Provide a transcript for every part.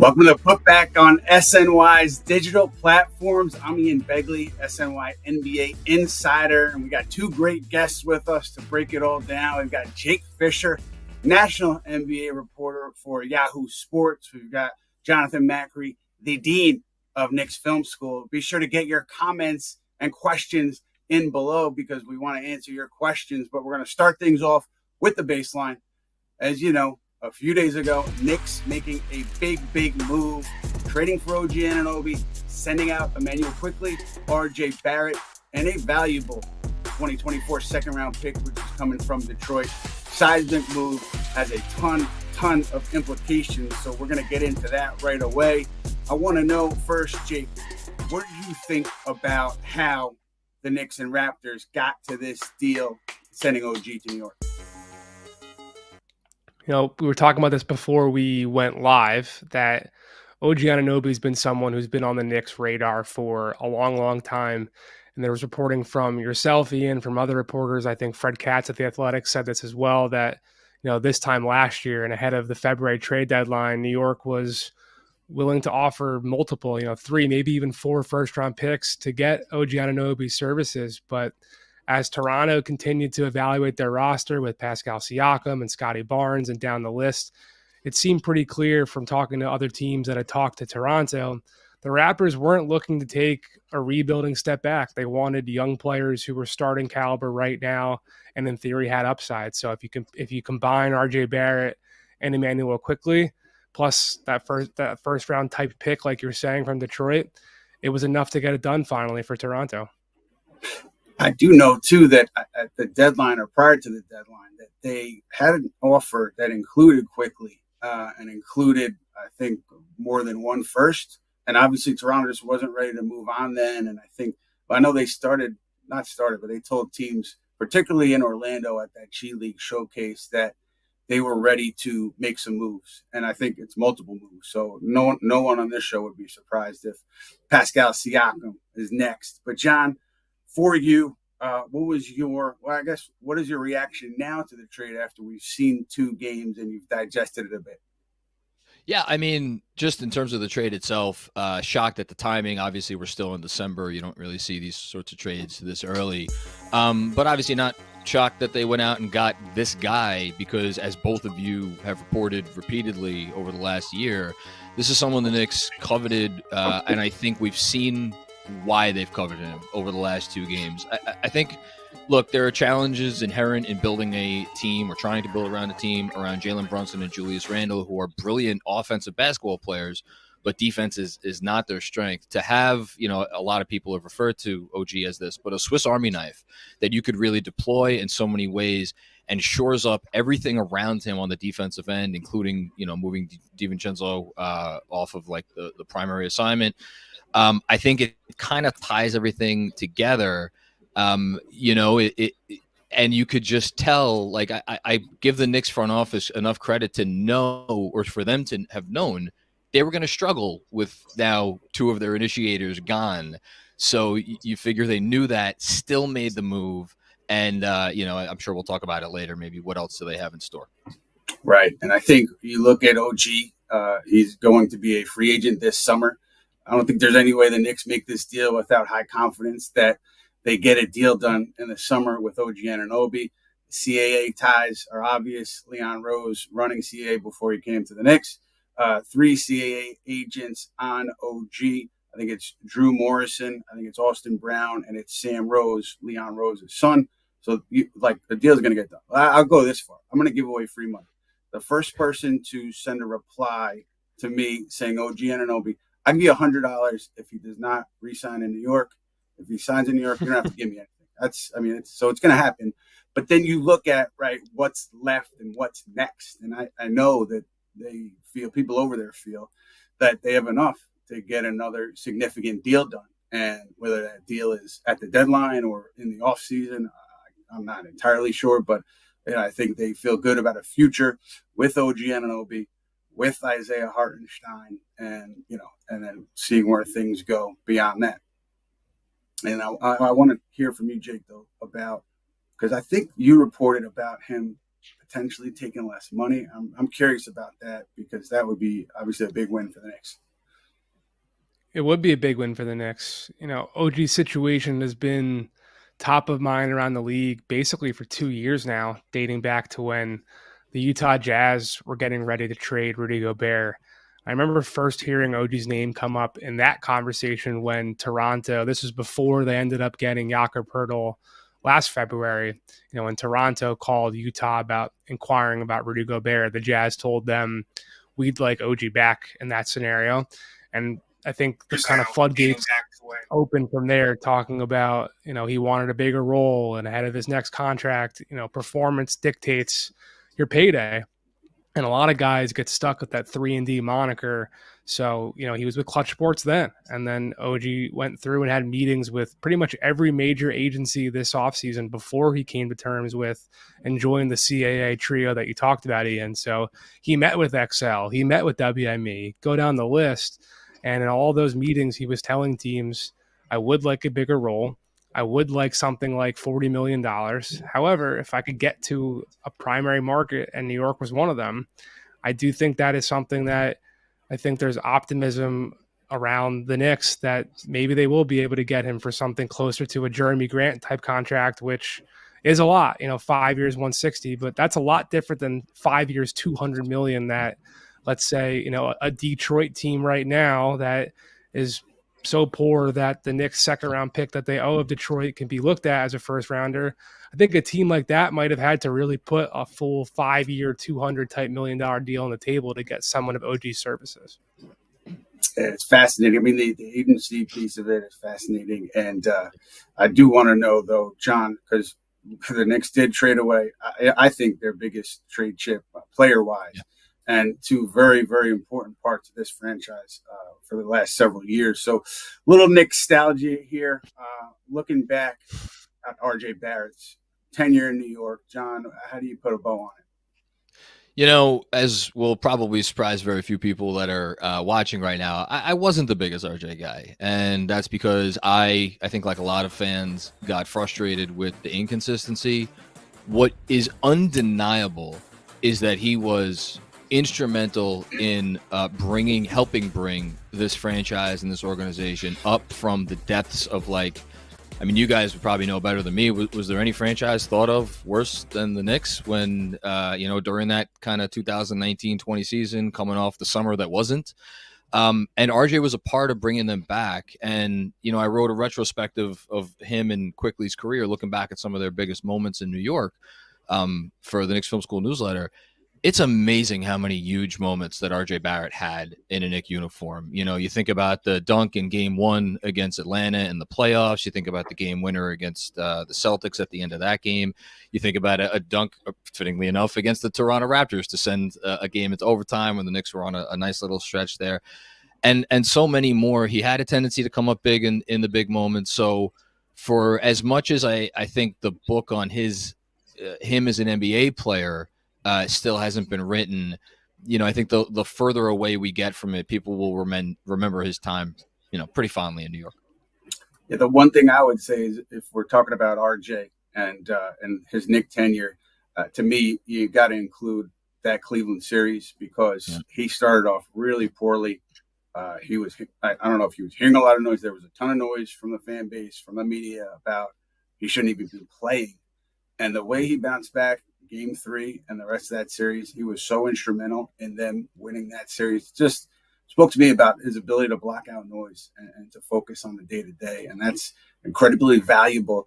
Welcome to Putback on SNY's digital platforms. I'm Ian Begley, SNY NBA insider, and we got two great guests with us to break it all down. We've got Jake Fischer, national NBA reporter for Yahoo Sports. We've got Jonathan Macri, the dean of Knicks Film School. Be sure to get your comments and questions in below because we want to answer your questions, but we're going to start things off with the baseline. As you know, a few days ago, Knicks making a big move, trading for OG Anunoby, sending out Immanuel Quickley, RJ Barrett, and a valuable 2024 second-round pick, which is coming from Detroit. Seismic move has a ton of implications, so we're going to get into that right away. I want to know first, Jake, what do you think about how the Knicks and Raptors got to this deal, sending OG to New York? You know, we were talking about this before we went live, that OG Anunoby has been someone who's been on the Knicks radar for a long time. And there was reporting from yourself, Ian, from other reporters. I think Fred Katz at The Athletic said this as well, that, you know, this time last year and ahead of the February trade deadline, New York was willing to offer multiple, 3, maybe even 4 first-round picks to get OG Anunoby's services. But as Toronto continued to evaluate their roster with Pascal Siakam and Scotty Barnes and down the list, it seemed pretty clear from talking to other teams that had talked to Toronto, the Raptors weren't looking to take a rebuilding step back. They wanted young players who were starting caliber right now and in theory had upside. So if you combine RJ Barrett and Immanuel Quickley, plus that first round type pick, like you're saying, from Detroit, it was enough to get it done finally for Toronto. I do know, too, that at the deadline or prior to the deadline, that they had an offer that included Quickley and included, I think, more than one first. And obviously, Toronto just wasn't ready to move on then. And I know they but they told teams, particularly in Orlando at that G League showcase, that they were ready to make some moves. And I think it's multiple moves. So no one on this show would be surprised if Pascal Siakam is next. But, John, for you, what is your reaction now to the trade after we've seen 2 games and you've digested it a bit? Yeah, I mean, just in terms of the trade itself, shocked at the timing. Obviously, we're still in December. You don't really see these sorts of trades this early. But obviously not shocked that they went out and got this guy because, as both of you have reported repeatedly over the last year, this is someone the Knicks coveted, and I think we've seen why they've covered him over the last 2 games. I think, look, there are challenges inherent in building a team or trying to build around a team around Jalen Brunson and Julius Randle, who are brilliant offensive basketball players, but defense is not their strength. To have, a lot of people have referred to OG as this, but a Swiss Army knife that you could really deploy in so many ways and shores up everything around him on the defensive end, including, moving DiVincenzo off of like the primary assignment. I think it kind of ties everything together, and you could just tell, like, I give the Knicks front office enough credit to know, or for them to have known, they were going to struggle with now 2 of their initiators gone. So you figure they knew that, still made the move. And, I'm sure we'll talk about it later. Maybe what else do they have in store? Right. And I think you look at OG, he's going to be a free agent this summer. I don't think there's any way the Knicks make this deal without high confidence that they get a deal done in the summer with OG Anunoby. CAA ties are obvious. Leon Rose running CAA before he came to the Knicks. 3 CAA agents on OG. I think it's Drew Morrison. I think it's Austin Brown, and it's Sam Rose, Leon Rose's son. So, the deal's going to get done. I'll go this far. I'm going to give away free money. The first person to send a reply to me saying OG Anunoby, I can give you $100 if he does not re-sign in New York. If he signs in New York, you don't have to give me anything. So it's going to happen. But then you look at, right, what's left and what's next. And I know that people over there feel that they have enough to get another significant deal done. And whether that deal is at the deadline or in the off season, I'm not entirely sure. But I think they feel good about a future with OG Anunoby, with Isaiah Hartenstein, and then seeing where things go beyond that. And I want to hear from you, Jake, though, about, because I think you reported about him potentially taking less money. I'm curious about that because that would be obviously a big win for the Knicks. It would be a big win for the Knicks. OG's situation has been top of mind around the league basically for 2 years now, dating back to when the Utah Jazz were getting ready to trade Rudy Gobert. I remember first hearing OG's name come up in that conversation when Toronto, this was before they ended up getting Jakob Poeltl last February, when Toronto called Utah about inquiring about Rudy Gobert, the Jazz told them we'd like OG back in that scenario. And I think the kind of floodgates open from there, talking about, he wanted a bigger role and ahead of his next contract, performance dictates your payday. And a lot of guys get stuck with that 3-and-D moniker. So, he was with Clutch Sports then. And then OG went through and had meetings with pretty much every major agency this offseason before he came to terms with and joined the CAA trio that you talked about, Ian. So he met with XL, he met with WME, go down the list. And in all those meetings, he was telling teams, I would like a bigger role. I would like something like $40 million. However, if I could get to a primary market, and New York was one of them, I do think that is something that I think there's optimism around the Knicks that maybe they will be able to get him for something closer to a Jeremy Grant type contract, which is a lot, 5 years, 160, but that's a lot different than 5 years, 200 million that, let's say, a Detroit team right now that is so poor that the Knicks second round pick that they owe of Detroit can be looked at as a first rounder. I think a team like that might have had to really put a full 5 year, 200 type $1 million deal on the table to get someone of OG's services. It's fascinating. I mean, the agency piece of it is fascinating. And I do want to know, though, John, because the Knicks did trade away, I think their biggest trade chip player-wise. Yeah. And two very, very important parts of this franchise for the last several years. So little Knicks nostalgia here. Looking back at RJ Barrett's tenure in New York, John, how do you put a bow on it? As will probably surprise very few people that are watching right now, I wasn't the biggest RJ guy. And that's because I think like a lot of fans got frustrated with the inconsistency. What is undeniable is that he was instrumental in helping bring this franchise and this organization up from the depths of you guys would probably know better than me. Was there any franchise thought of worse than the Knicks when, during that kind of 2019-20 season coming off the summer that wasn't? And RJ was a part of bringing them back. And, I wrote a retrospective of him and Quickley's career, looking back at some of their biggest moments in New York for the Knicks Film School newsletter. It's amazing how many huge moments that RJ Barrett had in a Knick uniform. You think about the dunk in game 1 against Atlanta in the playoffs. You think about the game winner against the Celtics at the end of that game. You think about a dunk, fittingly enough, against the Toronto Raptors to send a game into overtime when the Knicks were on a nice little stretch there. And so many more. He had a tendency to come up big in the big moments. So for as much as I think the book on him as an NBA player still hasn't been written, I think the further away we get from it, people will remember his time, pretty fondly in New York. Yeah, the one thing I would say is if we're talking about RJ and his Knick tenure, to me, you got to include that Cleveland series because he started off really poorly. He was, I don't know if he was hearing a lot of noise. There was a ton of noise from the fan base, from the media about he shouldn't even be playing. And the way he bounced back game 3 and the rest of that series, he was so instrumental in them winning that series. Just spoke to me about his ability to block out noise and to focus on the day-to-day. And that's incredibly valuable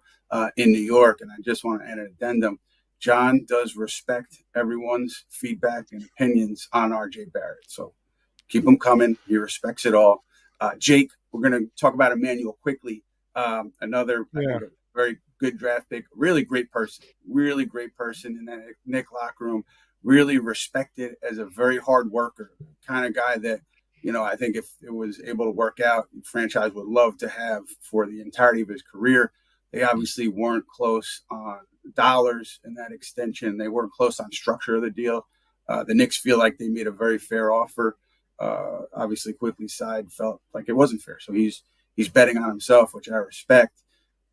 in New York. And I just want to add an addendum. John does respect everyone's feedback and opinions on RJ Barrett. So keep them coming. He respects it all. Jake, we're going to talk about Immanuel Quickley, another very good draft pick, really great person in that Knick locker room, really respected as a very hard worker, kind of guy that, I think if it was able to work out, the franchise would love to have for the entirety of his career. They obviously weren't close on dollars in that extension. They weren't close on structure of the deal. The Knicks feel like they made a very fair offer. Obviously, Quickley's side felt like it wasn't fair. So he's betting on himself, which I respect.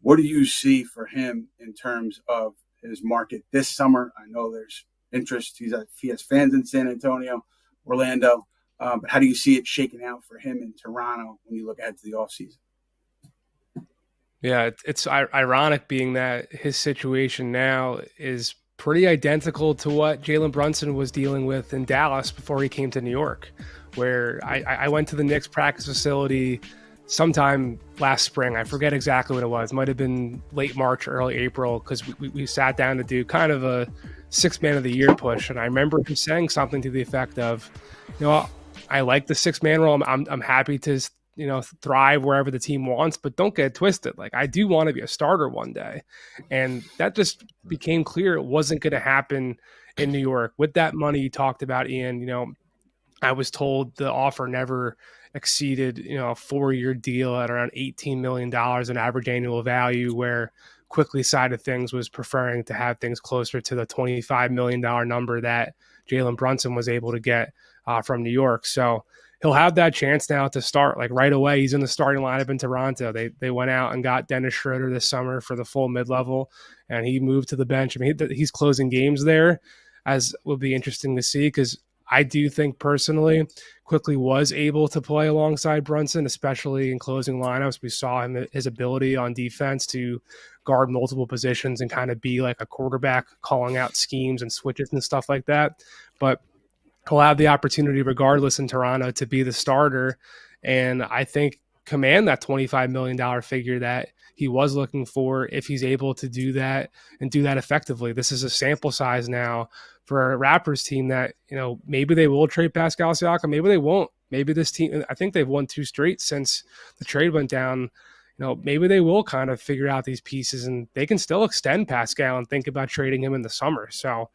What do you see for him in terms of his market this summer? I know there's interest. He has fans in San Antonio, Orlando. But how do you see it shaking out for him in Toronto when you look ahead to the offseason? Yeah, it's ironic being that his situation now is pretty identical to what Jalen Brunson was dealing with in Dallas before he came to New York, where I went to the Knicks practice facility sometime last spring. I forget exactly what it was. It might have been late March, early April, because we sat down to do kind of a 6 man of the year push. And I remember him saying something to the effect of, I like the 6 man role. I'm happy to thrive wherever the team wants, but don't get twisted. Like, I do want to be a starter one day. And that just became clear it wasn't going to happen in New York. With that money you talked about, Ian, I was told the offer never exceeded, a 4-year deal at around $18 million in average annual value, where Quickley side of things was preferring to have things closer to the $25 million number that Jalen Brunson was able to get from New York. So he'll have that chance now to start like right away. He's in the starting lineup in Toronto. They went out and got Dennis Schroeder this summer for the full mid-level, and he moved to the bench. I mean, he's closing games there, as will be interesting to see, because I do think personally Quickley was able to play alongside Brunson, especially in closing lineups. We saw his ability on defense to guard multiple positions and kind of be like a quarterback, calling out schemes and switches and stuff like that. But he'll have the opportunity regardless in Toronto to be the starter, and I think command that $25 million figure that he was looking for if he's able to do that and do that effectively. This is a sample size now for a Raptors team that, maybe they will trade Pascal Siakam, maybe they won't. Maybe this team, I think they've won 2 straight since the trade went down. Maybe they will kind of figure out these pieces and they can still extend Pascal and think about trading him in the summer. So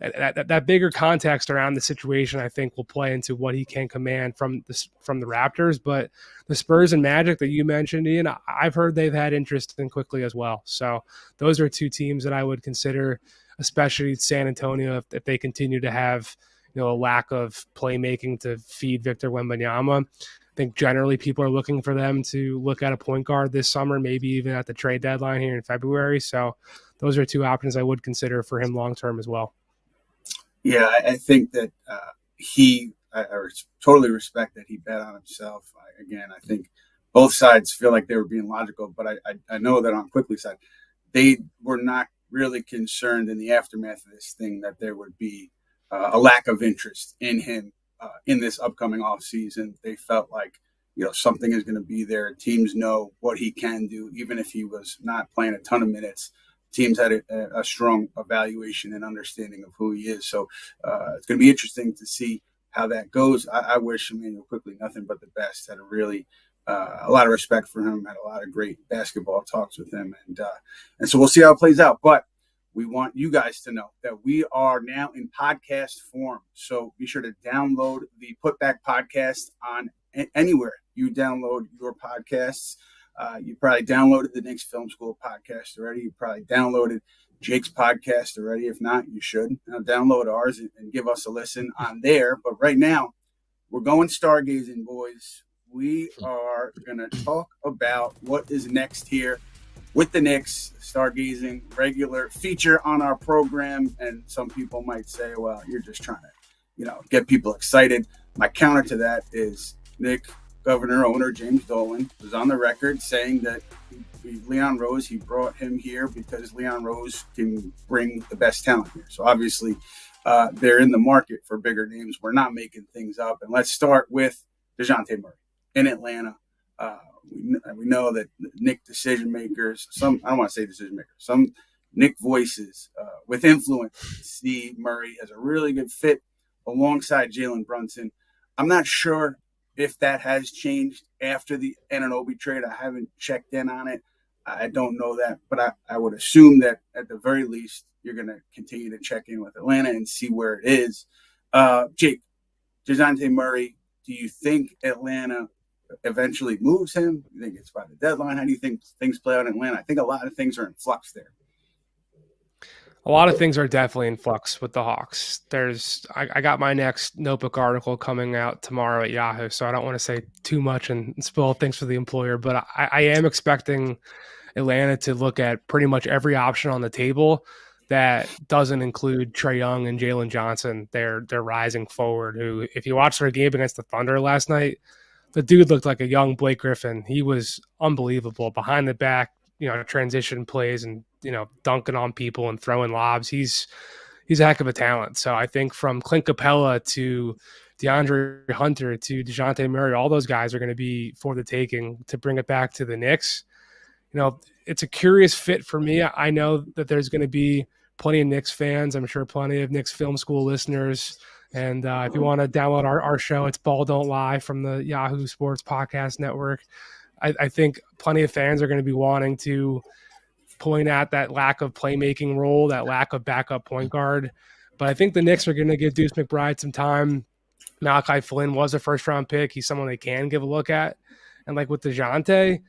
that bigger context around the situation, I think, will play into what he can command from the Raptors. But the Spurs and Magic that you mentioned, Ian, I've heard they've had interest in Quickley as well. So those are 2 teams that I would consider, especially San Antonio, if they continue to have a lack of playmaking to feed Victor Wembanyama. I think generally people are looking for them to look at a point guard this summer, maybe even at the trade deadline here in February. So those are 2 options I would consider for him long term as well. Yeah, I think that I totally respect that he bet on himself. I think both sides feel like they were being logical, but I know that on Quickley's side, they were not really concerned in the aftermath of this thing that there would be a lack of interest in him in this upcoming offseason. They felt like, something is going to be there. Teams know what he can do, even if he was not playing a ton of minutes. Teams had a strong evaluation and understanding of who he is. So it's going to be interesting to see how that goes. I wish Immanuel Quickley nothing but the best. Had a lot of respect for him. Had a lot of great basketball talks with him. And so we'll see how it plays out. But we want you guys to know that we are now in podcast form. So be sure to download the Putback podcast on anywhere you download your podcasts. You probably downloaded the Knicks Film School podcast already. You probably downloaded Jake's podcast already. If not, you should. Now download ours and give us a listen on there. But right now, we're going stargazing, boys. We are going to talk about what is next here with the Knicks. Stargazing, regular feature on our program. And some people might say, well, you're just trying to, get people excited. My counter to that is Knick Governor owner James Dolan was on the record saying that Leon Rose, he brought him here because Leon Rose can bring the best talent here. So obviously they're in the market for bigger names. We're not making things up. And let's start with Dejounte Murray in Atlanta. We know that Knick decision makers, I don't want to say decision makers, some Knick voices with influence see Murray as a really good fit alongside Jalen Brunson. I'm not sure if that has changed after the Anunoby trade. I haven't checked in on it. I don't know that, but I would assume that at the very least, you're going to continue to check in with Atlanta and see where it is. Jake, Dejounte Murray, do you think Atlanta eventually moves him? You think it's by the deadline? How do you think things play out in Atlanta? I think a lot of things are in flux there. A lot of things are definitely in flux with the Hawks. I got my next notebook article coming out tomorrow at Yahoo, so I don't want to say too much and spoil things for the employer, but I am expecting Atlanta to look at pretty much every option on the table. that doesn't include Trae Young and Jalen Johnson. They're rising forward, who, if you watched their game against the Thunder last night, the dude looked like a young Blake Griffin. He was unbelievable behind the back, transition plays and, dunking on people and throwing lobs. He's a heck of a talent. So I think from Clint Capella to DeAndre Hunter to Dejounte Murray, all those guys are going to be for the taking to bring it back to the Knicks. It's a curious fit for me. I know that there's going to be plenty of Knicks fans. I'm sure plenty of Knicks Film School listeners. And if you want to download our show, it's Ball Don't Lie from the Yahoo Sports Podcast Network. I think plenty of fans are going to be wanting to point at that lack of playmaking role, that lack of backup point guard. But I think the Knicks are going to give Deuce McBride some time. Malachi Flynn was a first-round pick. He's someone they can give a look at. And like with Dejounte,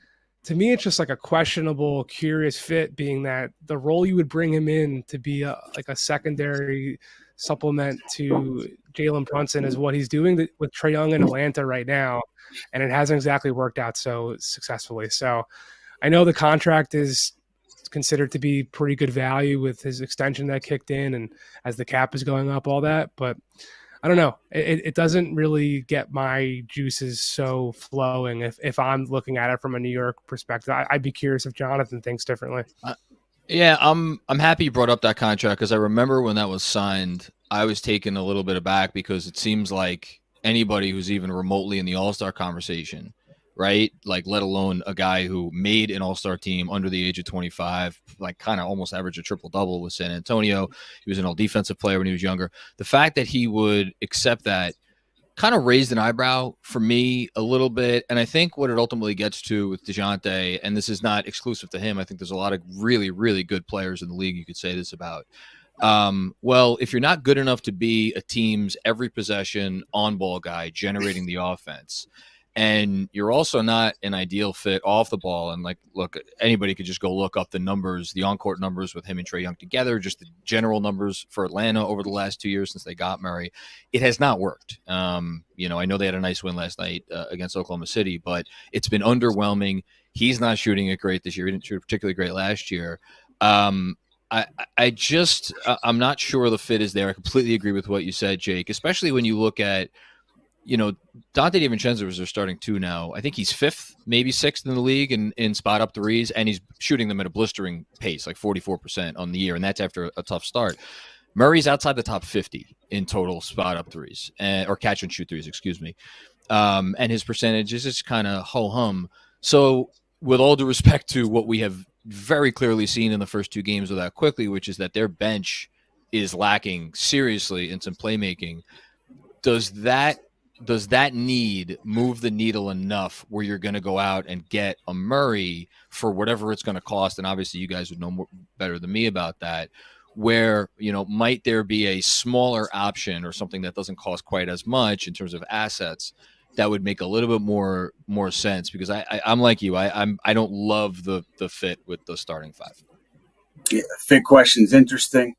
to me, it's just like a questionable, curious fit, being that the role you would bring him in to be a secondary supplement to Jalen Brunson is what he's doing with Trae Young in Atlanta right now, and it hasn't exactly worked out so successfully. So I know the contract is considered to be pretty good value with his extension that kicked in, and as the cap is going up, all that, but I don't know. It doesn't really get my juices so flowing if I'm looking at it from a New York perspective. I'd be curious if Jonathan thinks differently. Yeah, I'm happy you brought up that contract, because I remember when that was signed, I was taken a little bit aback, because it seems like anybody who's even remotely in the All-Star conversation, right? Like, let alone a guy who made an All-Star team under the age of 25, like kind of almost averaged a triple-double with San Antonio. He was an all-defensive player when he was younger. The fact that he would accept that kind of raised an eyebrow for me a little bit. And I think what it ultimately gets to with Dejounte, and this is not exclusive to him, I think there's a lot of really, really good players in the league you could say this about. Well, if you're not good enough to be a team's every possession on-ball guy generating the offense, and you're also not an ideal fit off the ball. And like, look, anybody could just go look up the numbers, the on-court numbers with him and Trae Young together, just the general numbers for Atlanta over the last 2 years since they got Murray. It has not worked. I know they had a nice win last night against Oklahoma City, but it's been underwhelming. He's not shooting it great this year. He didn't shoot particularly great last year. I'm not sure the fit is there. I completely agree with what you said, Jake, especially when you look at, Dante DiVincenzo is their starting two now. I think he's fifth, maybe sixth in the league in spot up threes, and he's shooting them at a blistering pace, like 44% on the year, and that's after a tough start. Murray's outside the top 50 in total spot up threes, or catch and shoot threes, excuse me. And his percentage is just kind of ho-hum. So with all due respect to what we have very clearly seen in the first two games without Quickley, which is that their bench is lacking seriously in some playmaking, does that need move the needle enough where you're going to go out and get a Murray for whatever it's going to cost? And obviously you guys would know better than me about that, where, might there be a smaller option or something that doesn't cost quite as much in terms of assets that would make a little bit more sense? Because I'm like you, I don't love the fit with the starting five. Yeah, fit question's interesting.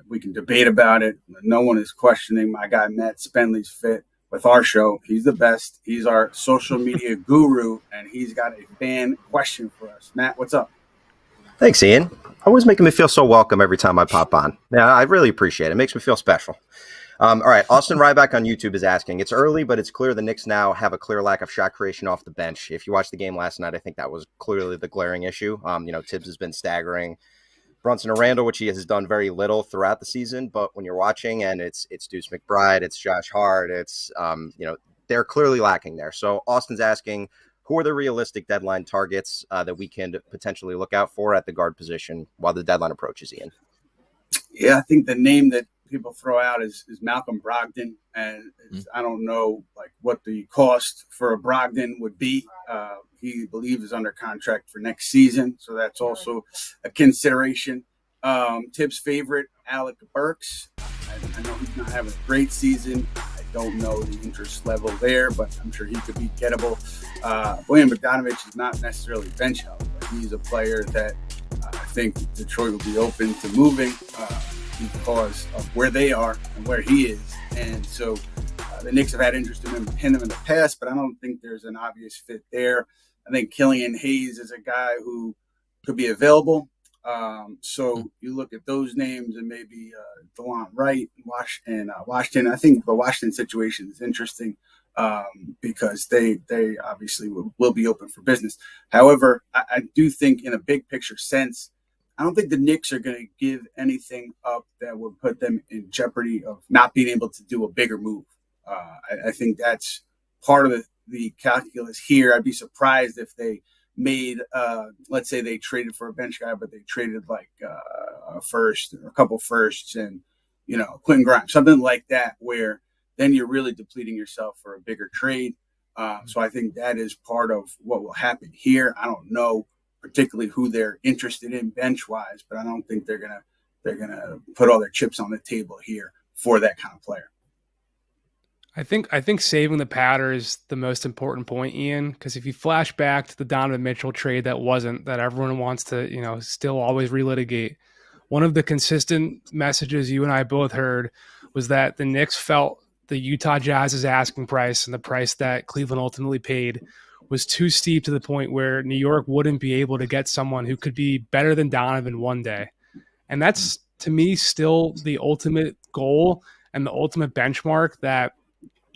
We can debate about it. No one is questioning my guy Matt Spenley's fit with our show. He's the best. He's our social media guru, and he's got a fan question for us. Matt, what's up? Thanks, Ian. Always making me feel so welcome every time I pop on. Yeah, I really appreciate it. It makes me feel special. All right, Austin Ryback on YouTube is asking, it's early, but it's clear the Knicks now have a clear lack of shot creation off the bench. If you watched the game last night, I think that was clearly the glaring issue. Tibbs has been staggering Brunson or Randall, which he has done very little throughout the season. But when you're watching and it's Deuce McBride, it's Josh Hart, it's, they're clearly lacking there. So Austin's asking, who are the realistic deadline targets that we can potentially look out for at the guard position while the deadline approaches, Ian? Yeah, I think the name that people throw out is Malcolm Brogdon. And I don't know what the cost for a Brogdon would be. He believes is under contract for next season, so that's also a consideration. Tibbs' favorite, Alec Burks. I know he's not having a great season. I don't know the interest level there, but I'm sure he could be gettable. Bojan Bogdanovic is not necessarily bench help, but he's a player that I think Detroit will be open to moving because of where they are and where he is. And so the Knicks have had interest in him in the past, but I don't think there's an obvious fit there. I think Killian Hayes is a guy who could be available. So you look at those names and maybe DeLon Wright and Washington. I think the Washington situation is interesting because they obviously will be open for business. However, I do think in a big picture sense, I don't think the Knicks are going to give anything up that would put them in jeopardy of not being able to do a bigger move. I think that's part of the calculus here. I'd be surprised if they made, let's say they traded for a bench guy, but they traded like a first or a couple firsts and, Quentin Grimes, something like that, where then you're really depleting yourself for a bigger trade. So I think that is part of what will happen here. I don't know particularly who they're interested in bench wise, but I don't think they're gonna put all their chips on the table here for that kind of player. I think saving the powder is the most important point, Ian, because if you flash back to the Donovan Mitchell trade that everyone wants to, still always relitigate, one of the consistent messages you and I both heard was that the Knicks felt the Utah Jazz's asking price and the price that Cleveland ultimately paid was too steep to the point where New York wouldn't be able to get someone who could be better than Donovan one day. And that's, to me, still the ultimate goal and the ultimate benchmark that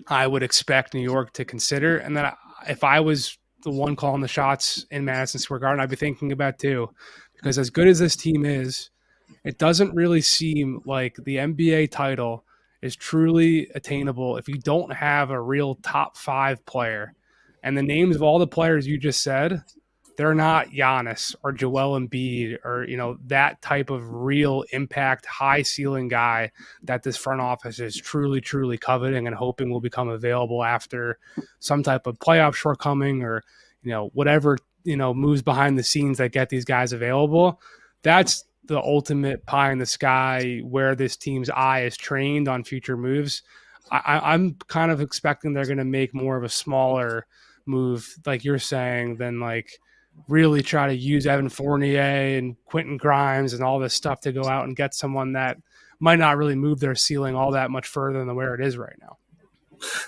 I would expect New York to consider. And that if I was the one calling the shots in Madison Square Garden, I'd be thinking about too. Because as good as this team is, it doesn't really seem like the NBA title is truly attainable if you don't have a real top 5 player. And the names of all the players you just said, they're not Giannis or Joel Embiid or, that type of real impact, high ceiling guy that this front office is truly, truly coveting and hoping will become available after some type of playoff shortcoming or, whatever, moves behind the scenes that get these guys available. That's the ultimate pie in the sky where this team's eye is trained on future moves. I'm kind of expecting they're going to make more of a smaller move, like you're saying, than like really try to use Evan Fournier and Quentin Grimes and all this stuff to go out and get someone that might not really move their ceiling all that much further than where it is right now.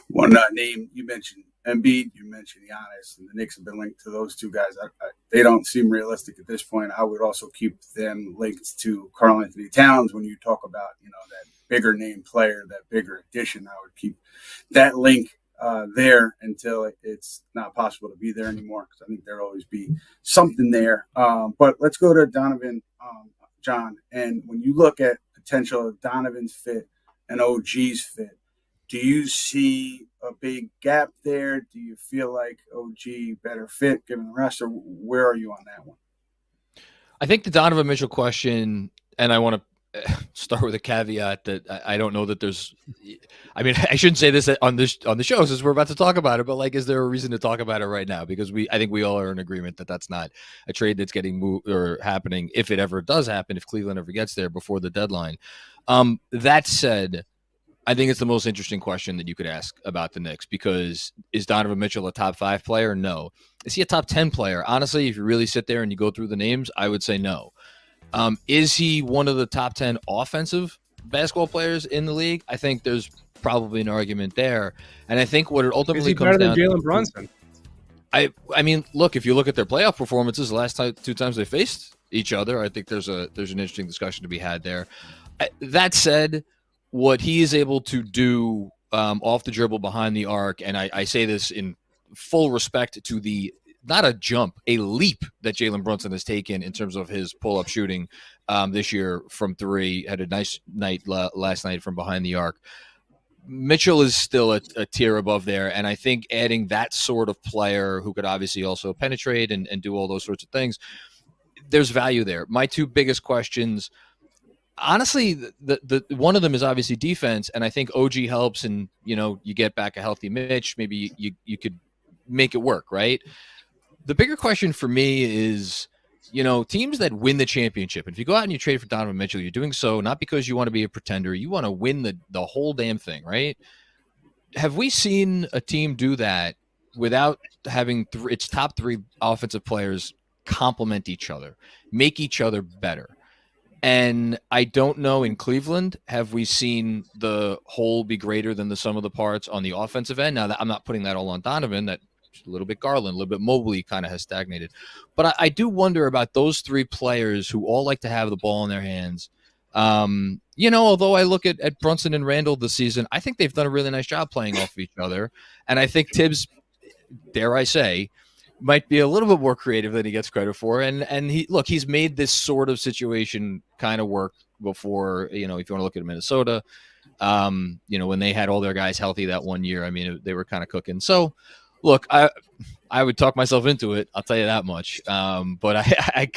One name you mentioned, Embiid, you mentioned Giannis, and the Knicks have been linked to those two guys. They don't seem realistic at this point. I would also keep them linked to Karl Anthony Towns when you talk about, that bigger name player, that bigger addition. I would keep that link there until it's not possible to be there anymore, because I think there'll always be something there. But let's go to Donovan, John. And when you look at potential of Donovan's fit and OG's fit, do you see a big gap there? Do you feel like OG better fit given the rest, or where are you on that one? I think the Donovan Mitchell question, and I want to start with a caveat that I don't know that there's, I mean, I shouldn't say this on the show since we're about to talk about it, but like, is there a reason to talk about it right now? Because I think we all are in agreement that that's not a trade that's getting moved or happening, if it ever does happen, if Cleveland ever gets there before the deadline. That said, I think it's the most interesting question that you could ask about the Knicks, because is Donovan Mitchell a top 5 player? No. Is he a top 10 player? Honestly, if you really sit there and you go through the names, I would say no. Is he one of the top 10 offensive basketball players in the league? I think there's probably an argument there. And I think what it ultimately comes down to— Jalen Brunson? I mean, look, if you look at their playoff performances, the last 2 times they faced each other, I think there's an interesting discussion to be had there. That said, what he is able to do off the dribble behind the arc, and I say this in full respect to the, not a jump, a leap that Jalen Brunson has taken in terms of his pull-up shooting this year from 3. Had a nice night last night from behind the arc. Mitchell is still a tier above there, and I think adding that sort of player who could obviously also penetrate and do all those sorts of things, there's value there. My 2 biggest questions, honestly, the one of them is obviously defense, and I think OG helps, and you get back a healthy Mitch, maybe you could make it work, right? The bigger question for me is, teams that win the championship, and if you go out and you trade for Donovan Mitchell, you're doing so not because you want to be a pretender, you want to win the whole damn thing, right? Have we seen a team do that without having its top 3 offensive players complement each other, make each other better? And I don't know, in Cleveland, have we seen the whole be greater than the sum of the parts on the offensive end? Now, I'm not putting that all on Donovan. That a little bit Garland, a little bit Mobley kind of has stagnated. But I do wonder about those three players who all like to have the ball in their hands. Although I look at Brunson and Randall this season, I think they've done a really nice job playing off of each other. And I think Tibbs, dare I say, might be a little bit more creative than he gets credit for. And he's made this sort of situation kind of work before, if you want to look at Minnesota, when they had all their guys healthy that one year, I mean, they were kind of cooking. So look, I would talk myself into it. I'll tell you that much. But I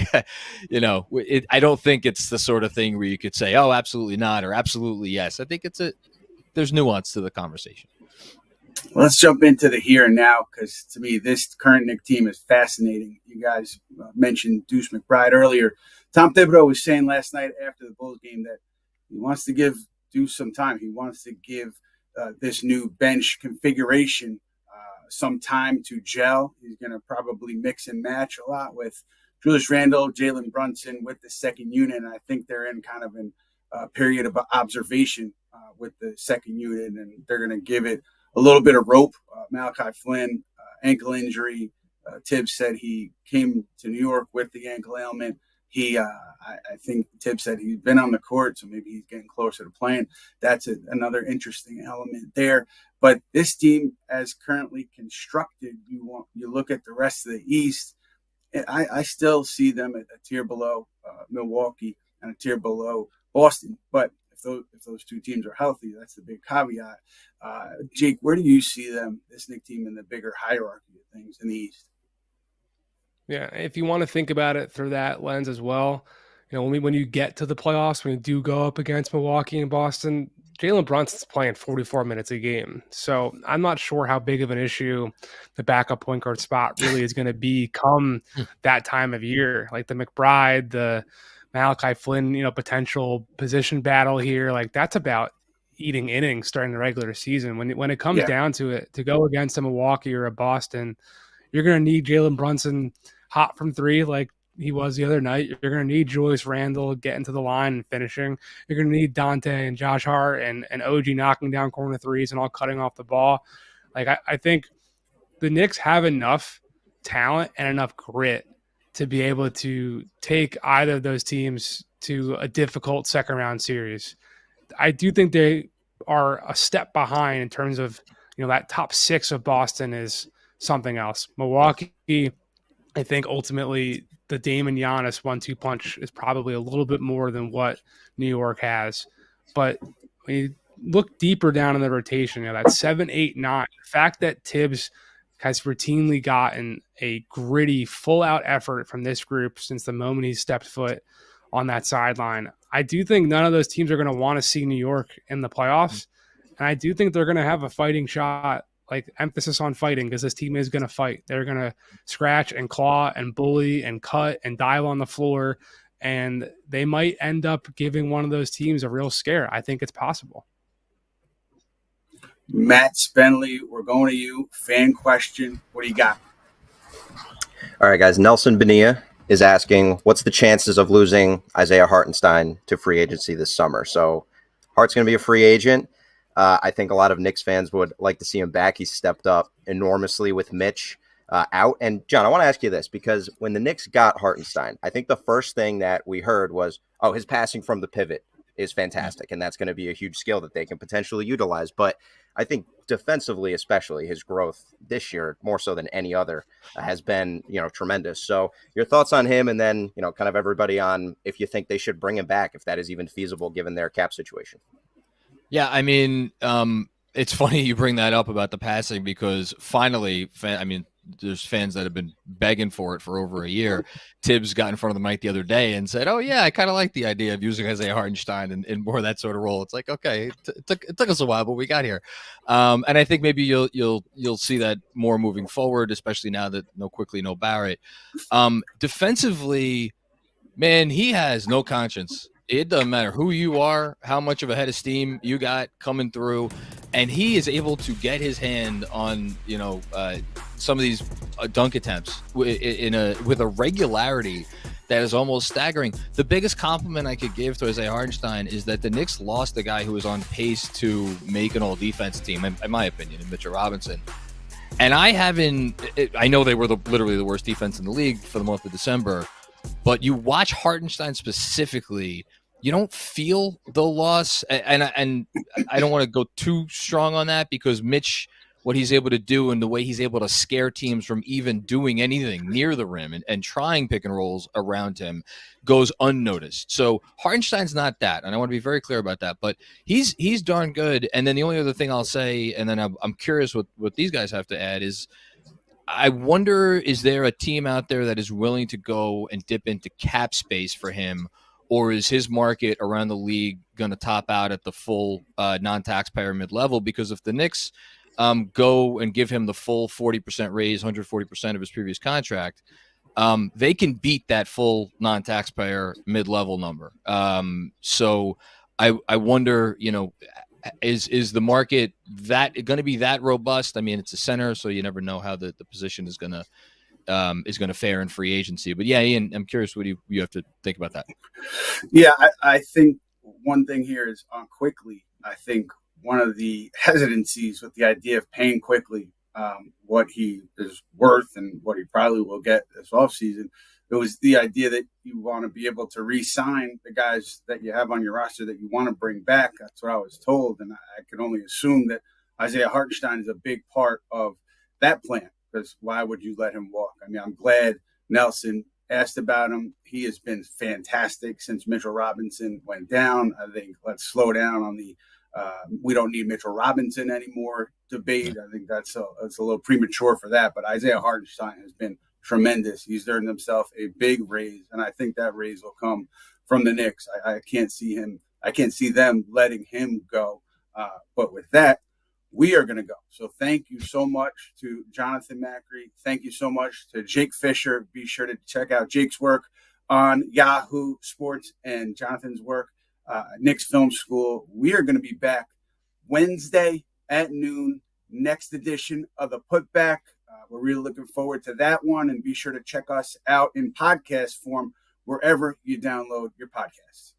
don't think it's the sort of thing where you could say, oh, absolutely not, or absolutely yes. I think there's nuance to the conversation. Well, let's jump into the here and now, because to me, this current Knicks team is fascinating. You guys mentioned Deuce McBride earlier. Tom Thibodeau was saying last night after the Bulls game that he wants to give Deuce some time. He wants to give this new bench configuration some time to gel. He's going to probably mix and match a lot with Julius Randle, Jalen Brunson with the second unit. And I think they're in kind of a period of observation with the second unit, and they're going to give it a little bit of rope. Malachi Flynn, ankle injury. Tibbs said he came to New York with the ankle ailment. I think Tibbs said he's been on the court, so maybe he's getting closer to playing. That's another interesting element there. But this team, as currently constructed, you look at the rest of the East, I still see them at a tier below Milwaukee and a tier below Boston. But if those two teams are healthy, that's the big caveat. Jake, where do you see this Knicks team in the bigger hierarchy of things in the East? Yeah, if you want to think about it through that lens as well, when you get to the playoffs, when you do go up against Milwaukee and Boston, Jalen Brunson's playing 44 minutes a game. So I'm not sure how big of an issue the backup point guard spot really is going to be come that time of year. Like the McBride, the Malachi Flynn, potential position battle here. Like that's about eating innings during the regular season. When it comes down to it, to go against a Milwaukee or a Boston, you're going to need Jalen Brunson hot from three like he was the other night. You're going to need Julius Randle getting to the line and finishing. You're going to need Dante and Josh Hart and OG knocking down corner threes and all cutting off the ball. Like I think the Knicks have enough talent and enough grit to be able to take either of those teams to a difficult second round series. I do think they are a step behind in terms of, that top six of Boston is something else. Milwaukee, I think ultimately the Dame and Giannis 1-2 punch is probably a little bit more than what New York has. But when you look deeper down in the rotation, that 7, 8, 9, the fact that Tibbs has routinely gotten a gritty, full-out effort from this group since the moment he stepped foot on that sideline. I do think none of those teams are going to want to see New York in the playoffs, and I do think they're going to have a fighting shot, like emphasis on fighting, because this team is going to fight. They're going to scratch and claw and bully and cut and dive on the floor, and they might end up giving one of those teams a real scare. I think it's possible. Matt Spenley, we're going to you. Fan question. What do you got? All right, guys. Nelson Bonilla is asking, what's the chances of losing Isaiah Hartenstein to free agency this summer? So Hart's going to be a free agent. I think a lot of Knicks fans would like to see him back. He stepped up enormously with Mitch out. And, John, I want to ask you this, because when the Knicks got Hartenstein, I think the first thing that we heard was, his passing from the pivot is fantastic, and that's going to be a huge skill that they can potentially utilize. But I think defensively, especially, his growth this year, more so than any other, has been, tremendous. So your thoughts on him, and then, kind of everybody on if you think they should bring him back, if that is even feasible given their cap situation. Yeah, I mean, it's funny you bring that up about the passing, because finally, there's fans that have been begging for it for over a year. Tibbs got in front of the mic the other day and said, I kind of like the idea of using Isaiah Hartenstein in more of that sort of role. It's like, okay, it took us a while, but we got here. And I think maybe you'll see that more moving forward, especially now that no Quickley, no Barrett. Defensively, man, he has no conscience. It doesn't matter who you are, how much of a head of steam you got coming through, and he is able to get his hand on, some of these dunk attempts with a regularity that is almost staggering. The biggest compliment I could give to Isaiah Hartenstein is that the Knicks lost a guy who was on pace to make an all-defense team, in my opinion, in Mitchell Robinson. And I know they were literally the worst defense in the league for the month of December, but you watch Hartenstein specifically, you don't feel the loss. And I don't want to go too strong on that because Mitch, what he's able to do and the way he's able to scare teams from even doing anything near the rim and trying pick and rolls around him goes unnoticed. So Hartenstein's not that, and I want to be very clear about that, but he's darn good. And then the only other thing I'll say, and then I'm curious what these guys have to add, is I wonder, is there a team out there that is willing to go and dip into cap space for him, or is his market around the league going to top out at the full non-taxpayer mid-level? Because if the Knicks go and give him the full 40% raise, 140% of his previous contract, they can beat that full non-taxpayer mid-level number. So I wonder, is the market that going to be that robust? I mean, it's a center, so you never know how the position is going to fare in free agency. But yeah, Ian, I'm curious what you have to think about that. Yeah, I think one thing here is on Quickley. I think one of the hesitancies with the idea of paying Quickley what he is worth and what he probably will get this offseason, it was the idea that you want to be able to re-sign the guys that you have on your roster that you want to bring back. That's what I was told, and I can only assume that Isaiah Hartenstein is a big part of that plan, because why would you let him walk? I mean, I'm glad Nelson asked about him. He has been fantastic since Mitchell Robinson went down. I think let's slow down on the we don't need Mitchell Robinson anymore debate. I think it's a little premature for that. But Isaiah Hartenstein has been tremendous. He's earned himself a big raise, and I think that raise will come from the Knicks. I can't see them letting him go. But with that, we are going to go. So thank you so much to Jonathan Macri. Thank you so much to Jake Fischer. Be sure to check out Jake's work on Yahoo Sports and Jonathan's work Knicks Film School. We are going to be back Wednesday at noon, next edition of the Putback. We're really looking forward to that one, and be sure to check us out in podcast form wherever you download your podcasts.